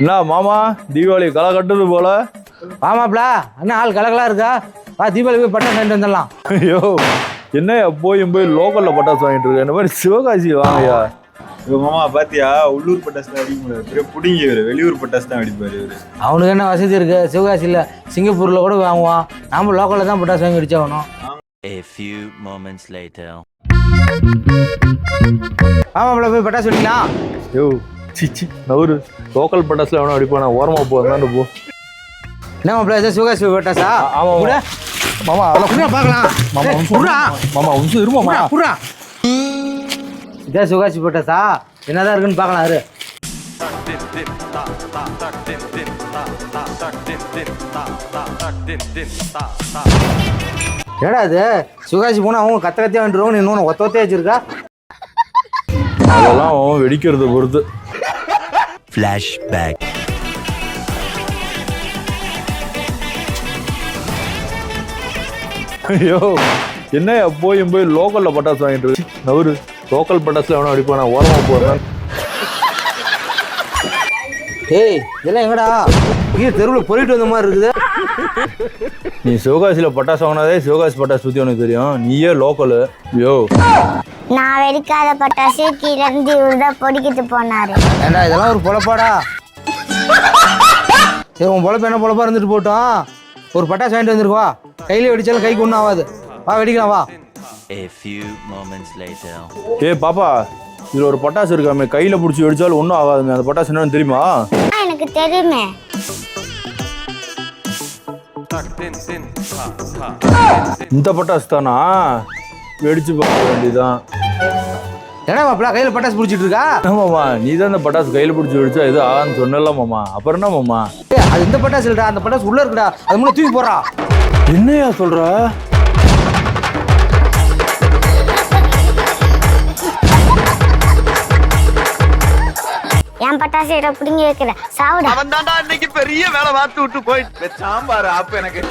என்ன மாமா தீபாவளி களை கட்டுறது போல. ஆமாப்ல அண்ணா ஆள் கலகலா இருக்கா. வா தீபாவளி போய் பட்டாசு வாங்கிட்டு வந்துடலாம். ஐயோ என்னையா போய் லோக்கல்ல பட்டாசு வாங்கிட்டு இருக்க, இந்த மாதிரி சிவகாசி வாங்கயா. மாமா பாத்தியா, உள்ளூர் பட்டாசு தான் அடிக்க முடியாது, புடிங்கி வெளியூர் பட்டாசு தான் அடிப்பாரு இவரு. அவனுக்கு என்ன வசதி இருக்கு, சிவகாசியில் சிங்கப்பூர்ல கூட வாங்குவான். நாம லோக்கல்ல தான் பட்டாசு வாங்கி அடிச்சாகணும். A few moments later. ஆமாப்ல போய் பட்டாசு வெடிக்கலாம். யோ சிச்சி நவரு, லோக்கல் பட்டாசுல எவனும் அடிப்பானா, ஓரமா போதான்னு போ. என்ன மாப்ள இது சிவகாசி பட்டாசா? ஆமா கூட மாமா அதெல்லாம் பார்க்கலாம். மாமா மாமா உன்சு இருமா மாமா புறா இதே சிவகாசி பட்டாசா, என்னதான் இருக்குன்னு பார்க்கலாம். இரு ஏடா இது சிவகாசி போனா அவங்க கத்த கத்தியா வந்துருவாங்க, இன்னொன்று ஒத்த ஒத்தையா வச்சிருக்கா. அதெல்லாம் வெடிக்கிறத பொறுத்து. Flashback. ஐயோ என்னையா போய் லோக்கல்ல பட்டாசு வாங்கிட்டு இருக்கு. நவரு, லோக்கல் பட்டாசுல எவனும் அடிப்பானா, ஓரமா போதான். ஏய் இதெல்லாம் எங்கடா இங்கே தெருவில் போயிட்டு வந்த மாதிரி இருக்குது. நீ சிவகாசியில பட்டாசு வாங்கினாதே சிவகாசி பட்டாசு பத்தி உனக்கு தெரியும், நீயே லோக்கலு. யோ நான் வெடிக்காத பட்டாசு கீழே இருந்து இவருதான் பொடிக்கிட்டு போனாரு. ஏண்டா இதெல்லாம் ஒரு பொழப்பாடா. சரி உன் பொழப்பு என்ன பொழப்பா இருந்துட்டு போட்டோம். ஒரு பட்டாசு வாங்கிட்டு வந்துருக்கா, கையில வெடிச்சாலும் கைக்கு ஒன்றும் ஆகாது. வா வெடிக்கலாம் வா. A few moments later. ஏ பாப்பா, இதுல ஒரு பட்டாசு இருக்காமே, கையில பிடிச்சி வெடிச்சாலும் ஒன்றும் ஆகாதுங்க. அந்த பட்டாசு என்னன்னு தெரியுமா? எனக்கு தெரியுமே. இந்த பட்டாசு தானா? வெடிச்சு பார்க்க வேண்டியதான். ஏன்னா மாப்பிள கையில பட்டாசு பிடிச்சிட்டு இருக்கா. ஆமாம்மா, நீ தான் இந்த பட்டாசு கையில பிடிச்சி வெடிச்சா எது ஆகான்னு சொன்னல மாமா. அப்புறம் என்ன மாமா? அது இந்த பட்டாசு இல்லடா, அந்த பட்டாசு உள்ள இருக்குடா, அது முன்ன தூக்கி போடுறா. என்னையா சொல்ற? என் பட்டாசு இட பிடிங்கி வைக்கிற சாவுடா. அவன் தான்டா இன்னைக்கு பெரிய வேலை பார்த்து விட்டு போயிட்டு சாம்பார் ஆப்பு எனக்கு.